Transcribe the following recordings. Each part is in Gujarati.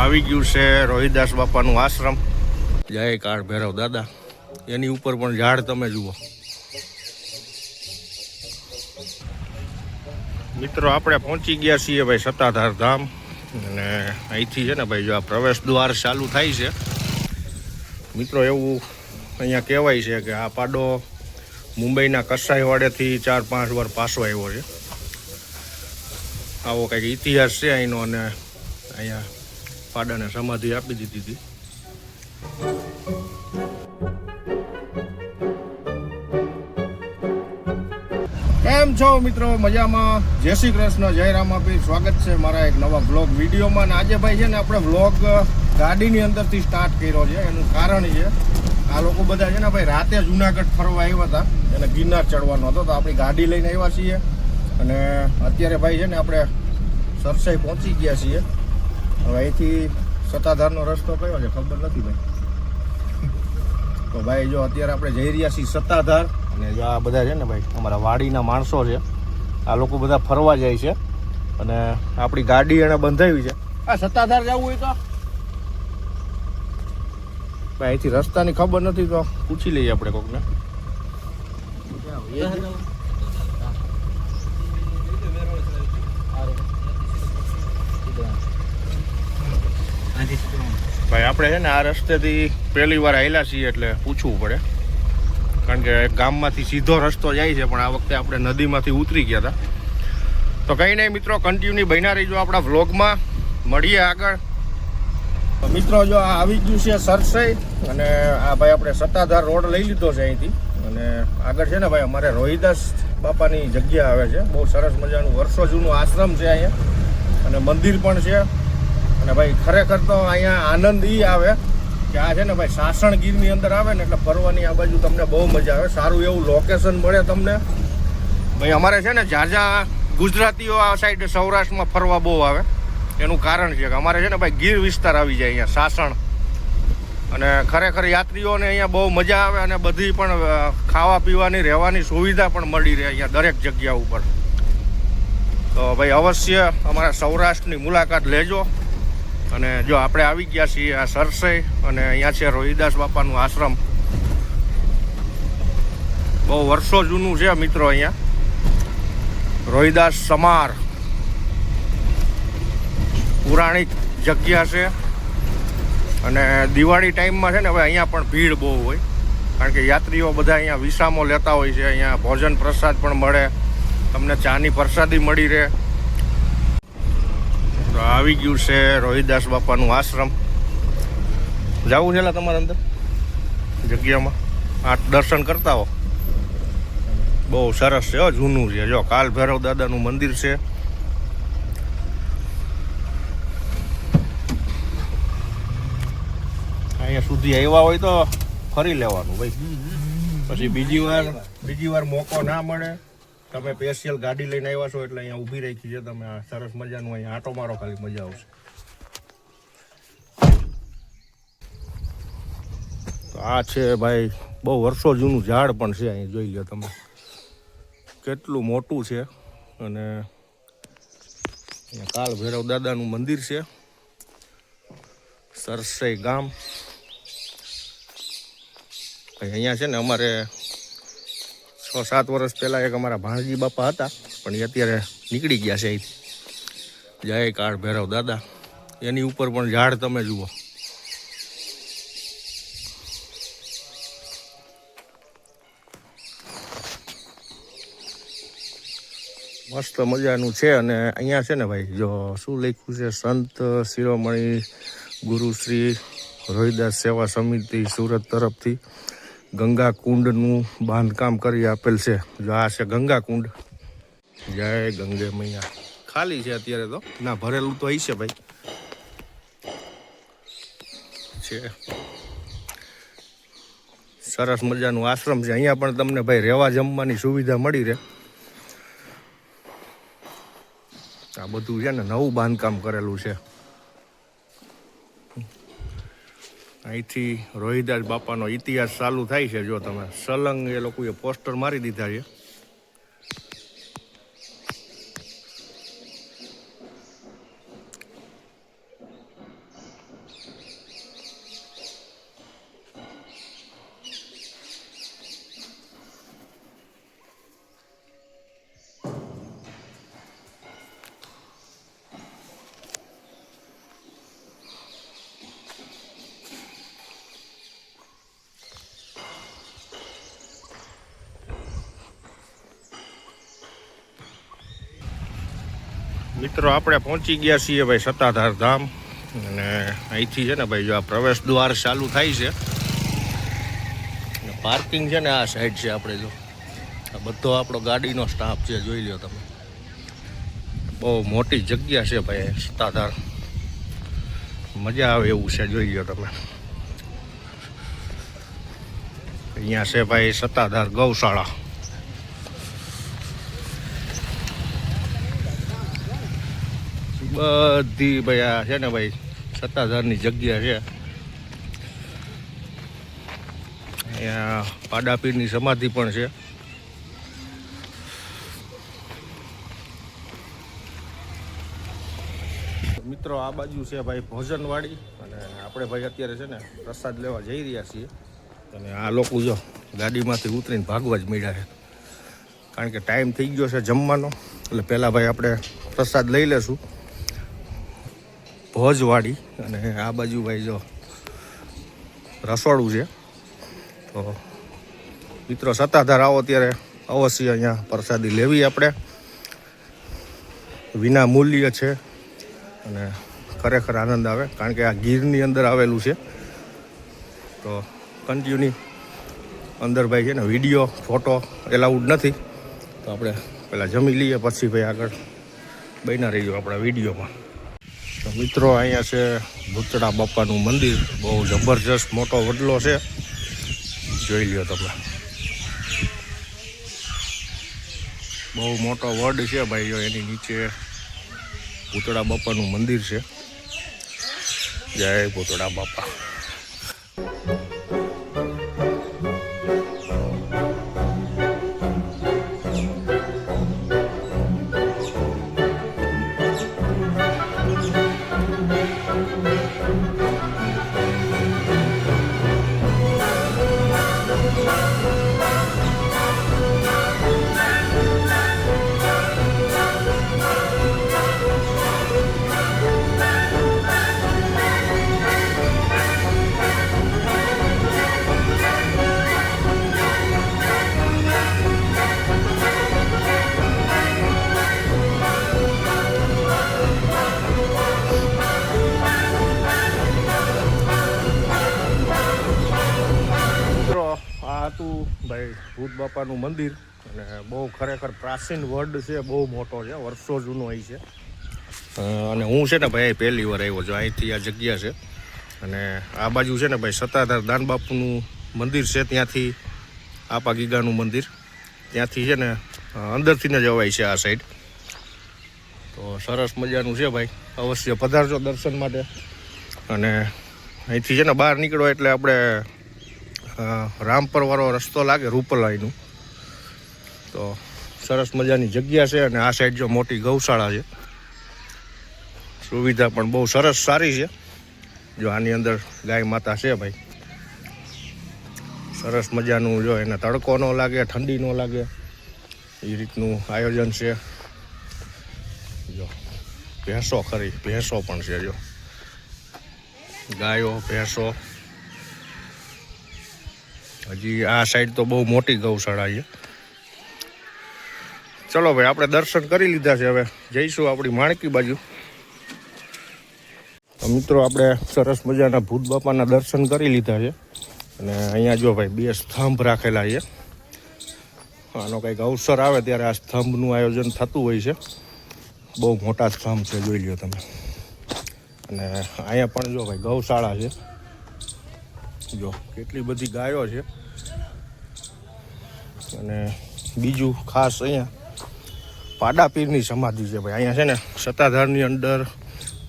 આવી ગયું છે રોહિદાસ બાપાનું આશ્રમ. જય કાળ ભૈરવ દાદા. એની ઉપર પણ ઝાડ તમે જુઓ મિત્રો. આપણે પહોંચી ગયા છીએ ભાઈ સત્તાધાર ધામ. અને અહીંથી છે ને ભાઈ જો આ પ્રવેશ દ્વાર ચાલુ થાય છે મિત્રો. એવું અહીંયા કહેવાય છે કે આ પાડો મુંબઈના કસાઈવાડેથી 4-5 વાર પાછો આવ્યો છે. આવો કંઈક ઇતિહાસ છે અહીંનો. અને અહીંયા પાડાને સમાધિ આપી દીધી હતી. કેમ છો મિત્રો? મજામાં? જય શ્રી કૃષ્ણ, જય રામાપીર. સ્વાગત છે મારા એક નવા બ્લોગ વિડીયોમાં. અને આજે ભાઈ છે ને આપણે બ્લોગ ગાડીની અંદરથી સ્ટાર્ટ કર્યો છે. એનું કારણ છે આ લોકો બધા છે ને ભાઈ રાતે જુનાગઢ ફરવા આવ્યા હતા. એને ગિરનાર ચડવાનો હતો તો આપણી ગાડી લઈને આવ્યા છીએ. અને અત્યારે ભાઈ છે ને આપણે સરસાઈ પહોંચી ગયા છીએ. હવે અહીંથી સત્તાધારનો રસ્તો કયો છે ખબર નથી ભાઈ. તો ભાઈ જો અત્યારે આપણે જઈ રહ્યા છીએ સત્તાધાર. અને જો આ બધા છે ને ભાઈ અમારા વાડીના માણસો છે. આ લોકો બધા ફરવા જાય છે. અને આપણી ગાડી એને બંધાવી છે. આ સત્તાધાર જવું હોય તો ભાઈ અહીંથી રસ્તાની ખબર નથી તો પૂછી લઈએ આપણે કોકને. ભાઈ આપણે છે ને આ રસ્તેથી પહેલી વાર આવેલા છીએ એટલે પૂછવું પડે. કારણ કે ગામમાંથી સીધો રસ્તો જાય છે પણ આ વખતે આપણે નદીમાંથી ઉતરી ગયા હતા. તો કંઈ નહીં મિત્રો, કન્ટિન્યુ બન્યા રહીજો આપણા વ્લોગમાં. મળીએ આગળ. તો મિત્રો જો આ આવી ગયું છે સરસાઈ. અને આ ભાઈ આપણે સત્તાધાર રોડ લઈ લીધો છે અહીંથી. અને આગળ છે ને ભાઈ અમારે રોહિદાસ બાપાની જગ્યા આવે છે. બહુ સરસ મજાનું વર્ષો જૂનું આશ્રમ છે અહીંયા. અને મંદિર પણ છે. અને ભાઈ ખરેખર તો અહીંયા આનંદ એ આવે કે આ છે ને ભાઈ સાસણગીરની અંદર આવે ને એટલે ફરવાની આ બાજુ તમને બહુ મજા આવે. સારું એવું લોકેશન મળે તમને. ભાઈ અમારે છે ને ઝાઝા ગુજરાતીઓ આ સાઈડ સૌરાષ્ટ્રમાં ફરવા બહુ આવે. એનું કારણ છે કે અમારે છે ને ભાઈ ગીર વિસ્તાર આવી જાય અહીંયા સાસણ. અને ખરેખર યાત્રીઓને અહીંયા બહુ મજા આવે. અને બધી પણ ખાવા પીવાની રહેવાની સુવિધા પણ મળી રહે અહીંયા દરેક જગ્યા ઉપર. તો ભાઈ અવશ્ય અમારા સૌરાષ્ટ્રની મુલાકાત લેજો. અને જો આપણે આવી ગયા છીએ આ સરસાઈ. અને અહીંયા છે રોહિદાસ બાપાનું આશ્રમ. બહુ વર્ષો જૂનું છે મિત્રો. અહીંયા રોહિદાસ સમાર પુરાણિક જગ્યા છે. અને દિવાળી ટાઈમમાં છે ને હવે અહીંયા પણ ભીડ બહુ હોય. કારણ કે યાત્રીઓ બધા અહીંયા વિસામો લેતા હોય છે. અહીંયા ભોજન પ્રસાદ પણ મળે. તમને ચાની પ્રસાદી મળી રહે. તો આવી ગયું છે રોહિદાસ બાપાનું આશ્રમ. જવું છે તમારે અંદર જગ્યામાં આ દર્શન કરતા હો. બહુ સરસ છે. જૂનું છે. જો કાલ ભૈરવ દાદાનું મંદિર છે. અહીંયા સુધી આવ્યા હોય તો ફરી લેવાનું ભાઈ. પછી બીજી વાર મોકો ના મળે. તમે સ્પેશિયલ ગાડી લઈને આવ્યા છો એટલે અહીંયા ઊભી રાખી છે. તમે આ સરસ મજાનું અહીંયા આટો મારો, ખાલી મજા આવશે. તો આ છે ભાઈ બહુ વર્ષો જૂનું ઝાડ પણ છે. અહીં જોઈ લો તમે કેટલું મોટું છે. અને અહીંયા કાળ ભૈરવ દાદાનું મંદિર છે. સરસાઈ ગામ. અહીંયા છે ને અમારે 6-7 વર્ષ પહેલાં એક અમારા ભાણજી બાપા હતા પણ એ અત્યારે નીકળી ગયા છે અહીંથી. જય કાળ ભૈરવ દાદા. એની ઉપર પણ ઝાડ તમે જુઓ. મસ્ત મજાનું છે. અને અહીંયા છે ને ભાઈ જો શું લખ્યું છે, સંત શિરોમણી ગુરુશ્રી રોહિદાસ સેવા સમિતિ સુરત તરફથી ગંગા કુંડનું બાંધકામ કરી આપેલ છે. જો આ છે ગંગા કુંડ. જય ગંગે મૈયા. ખાલી છે અત્યારે તો, ના ભરેલું તો હશે ભાઈ છે. સરસ મજાનું આશ્રમ છે. અહીંયા પણ તમને ભાઈ રહેવા જમવાની સુવિધા મળી રહે. આ બધું છે ને નવું બાંધકામ કરેલું છે. અહીંથી રોહિદાસ બાપાનો ઇતિહાસ ચાલુ થાય છે. જો તમે સલંગ એ લોકોએ પોસ્ટર મારી દીધા છે. મિત્રો આપણે પહોંચી ગયા છીએ ભાઈ સત્તાધાર ધામ, અને અહીંથી છે ને ભાઈ જો આ પ્રવેશ દ્વાર ચાલુ થાય છે, પાર્કિંગ છે ને આ સાઈડ છે. આપણે જો આ બધો આપણો ગાડીનો સ્ટાફ છે, જોઈ લો તમે. બહુ મોટી જગ્યા છે ભાઈ સત્તાધાર, મજા આવે એવું છે, જોઈ લો તમે. અહીંયા છે ભાઈ સત્તાધાર ગૌશાળા. બધી ભાઈ આ છે ને ભાઈ સત્તાધારની જગ્યા છે. અહીંયા પાડાપીરની સમાધિ પણ છે. મિત્રો આ બાજુ છે ભાઈ ભોજનવાડી, અને આપણે ભાઈ અત્યારે છે ને પ્રસાદ લેવા જઈ રહ્યા છીએ. અને આ લોકો જો ગાડીમાંથી ઉતરીને ભાગવા જ મળ્યા છે, કારણ કે ટાઈમ થઈ ગયો છે જમવાનો. એટલે પહેલાં ભાઈ આપણે પ્રસાદ લઈ લેશું ભોજવાડી. અને આ બાજુ ભાઈ જો રસોડું છે. તો મિત્રો સત્તાધાર આવો ત્યારે અવશ્ય અહીંયા પ્રસાદી લેવી આપણે, વિના મૂલ્ય છે. અને ખરેખર આનંદ આવે, કારણ કે આ ગીરની અંદર આવેલું છે. તો કન્ટિન્યુ અંદર ભાઈ છે ને વિડીયો ફોટો એલાઉડ નથી, તો આપણે પહેલાં જમી લઈએ, પછી ભાઈ આગળ બન્યા રહીએ આપણા વિડીયોમાં. તો મિત્રો અહીંયા છે ભૂતળા બાપાનું મંદિર, બહુ જબરજસ્ત મોટો વડલો છે, જોઈ લ્યો તમે. બહુ મોટો વડ છે ભાઈ, જો એની નીચે ભૂતળા બાપાનું મંદિર છે. જય ભૂતળા બાપા. હતું ભાઈ ભૂત બાપાનું મંદિર, અને બહુ ખરેખર પ્રાચીન વડ છે, બહુ મોટો છે, વર્ષો જૂનો અહીં છે. અને હું છે ને ભાઈ પહેલી વાર આવ્યો છું, અહીંથી આ જગ્યા છે. અને આ બાજુ છે ને ભાઈ સત્તાધાર દાન બાપુનું મંદિર છે, ત્યાંથી આપા ગીગાનું મંદિર, ત્યાંથી છે ને અંદરથી જ જવાય છે આ સાઈડ. તો સરસ મજાનું છે ભાઈ, અવશ્ય પધારજો દર્શન માટે. અને અહીંથી છે ને બહાર નીકળો એટલે આપણે રામપરવાળો રસ્તો લાગે રૂપલાઈનું. તો સરસ મજાની જગ્યા છે, અને આ સાઈડ જો મોટી ગૌશાળા છે, સુવિધા પણ બહુ સરસ સારી છે. જો આની અંદર ગાય માતા છે ભાઈ, સરસ મજાનું. જો એને તડકો ન લાગે, ઠંડી ન લાગે, એ રીતનું આયોજન છે. જો ભેંસો ખરી, ભેંસો પણ છે, જો ગાયો ભેંસો. હજી આ સાઈડ તો બહુ મોટી ગૌશાળા છે. ચલો ભાઈ, આપણે દર્શન કરી લીધા છે, હવે જઈશું આપણી માણકી બાજુ. તો મિત્રો આપણે સરસ મજાના ભૂત બાપાના દર્શન કરી લીધા છે. અને અહીંયા જો ભાઈ 2 સ્તંભ રાખેલા છે. આનો કંઈક અવસર આવે ત્યારે આ સ્તંભનું આયોજન થતું હોય છે. બહુ મોટા સ્તંભ છે, જોઈ લ્યો તમે. અને અહીંયા પણ જો ભાઈ ગૌશાળા છે, જો કેટલી બધી ગાયો છે. અને બીજું ખાસ અહીંયા પાડા પીરની સમાધિ છે ભાઈ. અહીંયા છે ને સત્તાધારની અંદર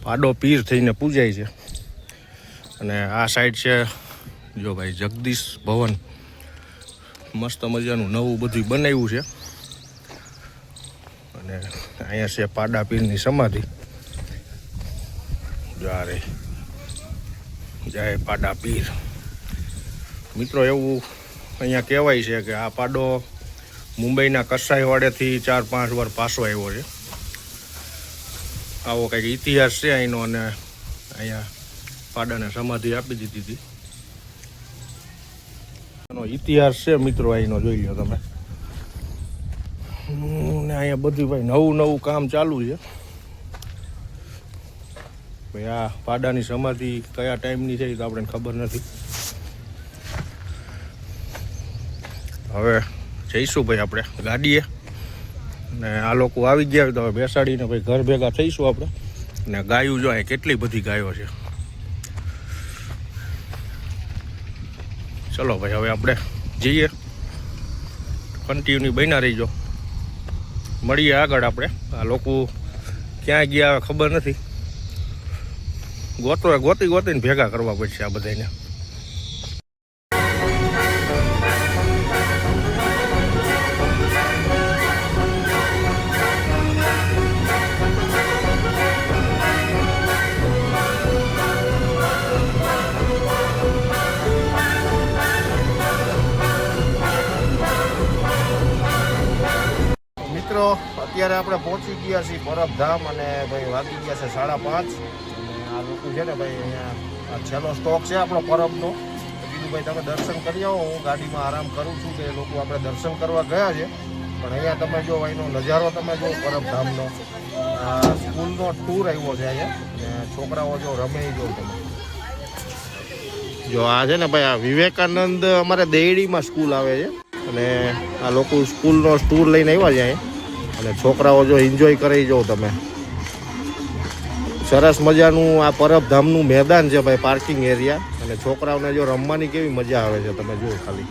પાડો પીર થઈને પૂજાય છે. અને આ સાઈડ છે જો ભાઈ જગદીશ ભવન, મસ્ત મજાનું નવું બધું બનાવ્યું છે. અને અહીંયા છે પાડા પીરની સમાધિ. જારે જય પાડા પીર. મિત્રો એવું અહીંયા કહેવાય છે કે આ પાડો મુંબઈના કસાઈવાડેથી 4-5 વાર પાછો આવ્યો છે. આવો કંઈક ઇતિહાસ છે અહીંનો. અને અહીંયા પાડાને સમાધિ આપી દીધી હતી, એનો ઇતિહાસ છે મિત્રો અહીંનો, જોઈ લો તમે. ને અહીંયા બધું ભાઈ નવું કામ ચાલુ છે. ભાઈ આ પાડાની સમાધિ કયા ટાઈમની છે એ તો આપણને ખબર નથી. હવે જઈશું ભાઈ આપણે ગાડીએ, ને આ લોકો આવી ગયા તો હવે બેસાડીને ભાઈ ઘર ભેગા થઈશું આપણે. ને ગાયું જો કેટલી બધી ગાયો છે. ચલો ભાઈ હવે આપણે જઈએ, કન્ટિન્યુ બન્યા રહીજો. મળીએ આગળ આપણે. આ લોકો ક્યાં ગયા ખબર નથી, ગોતીને ભેગા કરવા પડશે આ બધાને. અત્યારે આપણે પહોંચી ગયા છીએ પરબધામ, અને ભાઈ વાગી ગયા છે 5:30. અને આ લોકો છે ને ભાઈ અહીંયા આ છેલ્લો સ્ટોક છે આપણો પરબનો. કીધું ભાઈ તમે દર્શન કરી આવો, હું ગાડીમાં આરામ કરું છું. કે એ લોકો આપણે દર્શન કરવા ગયા છે, પણ અહીંયા તમે જો અહીંનો નજારો તમે જો પરબધામનો. સ્કૂલનો ટૂર આવ્યો છે અહીંયા, ને છોકરાઓ જો રમે જો તમે જો. આ છે ને ભાઈ આ વિવેકાનંદ અમારે દેડીમાં સ્કૂલ આવે છે, અને આ લોકો સ્કૂલનો ટૂર લઈને આવ્યા છે અહીંયા. અને છોકરાઓ જો એન્જોય કરી જો તમે. સરસ મજાનું આ પરબધામનું મેદાન છે ભાઈ, પાર્કિંગ એરિયા. અને છોકરાઓને જો રમવાની કેવી મજા આવે છે તમે જુઓ ખાલી.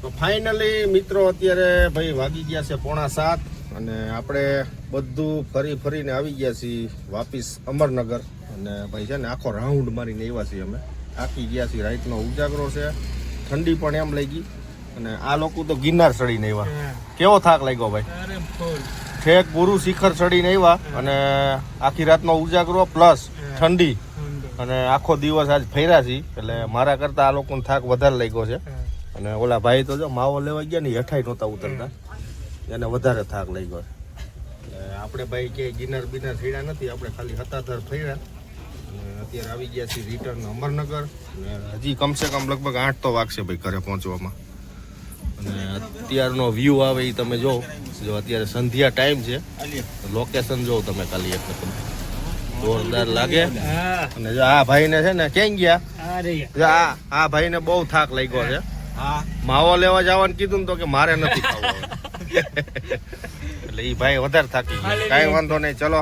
તો ફાઇનલી મિત્રો અત્યારે ભાઈ વાગી ગયા છે 6:45, અને આપણે બધું ફરીને આવી ગયા છીએ વાપીસ અમરનગર. અને ભાઈ છે ને આખો રાઉન્ડ મારીને આવ્યા છીએ અમે. થાકી ગયા છીએ, રાતનો ઉજાગરો છે, ઠંડી પણ એમ લઈ ગઈ. અને આ લોકો તો ગિરનાર ચડીને આવ્યા. કેવો થાક લાગ્યો ભાઈ? ઠેક ગુરુ શિખર ચડીને આવ્યા, અને આખી રાતનો ઉજાગરો પ્લસ ઠંડી, અને આખો દિવસ આજ ફર્યા છીએ. એટલે મારા કરતા આ લોકોને થાક વધારે લાગ્યો છે. અને ઓલા ભાઈ તો જો માવો લેવા ગયા ને હેઠાઈ નહોતા ઉતરતા, એને વધારે થાક લઈ ગયો. એટલે આપણે ભાઈ કે ગિરનાર બિનાર ફર્યા નથી, આપણે ખાલી હતાધર ફર્યા. અને અત્યારે આવી ગયા છીએ રિટર્ન અમરનગર. અને હજી કમસે કમ લગભગ 8 તો વાગશે ભાઈ ઘરે પહોંચવામાં. અને અત્યારનો વ્યૂ આવે એ તમે જો અત્યારે સંધ્યા ટાઈમ છે. લોકેશન જો તમે ખાલી એક જોરદાર લાગે. અને જો આ ભાઈને છે ને ક્યાં ગયા, આ ભાઈને બહુ થાક લાગ્યો છે. માવો લેવા જવાનું કીધું ને તો કે મારે નથી ખાવું. એટલે એ ભાઈ વધારે થાકી ગયા. કાંઈ વાંધો નહીં, ચલો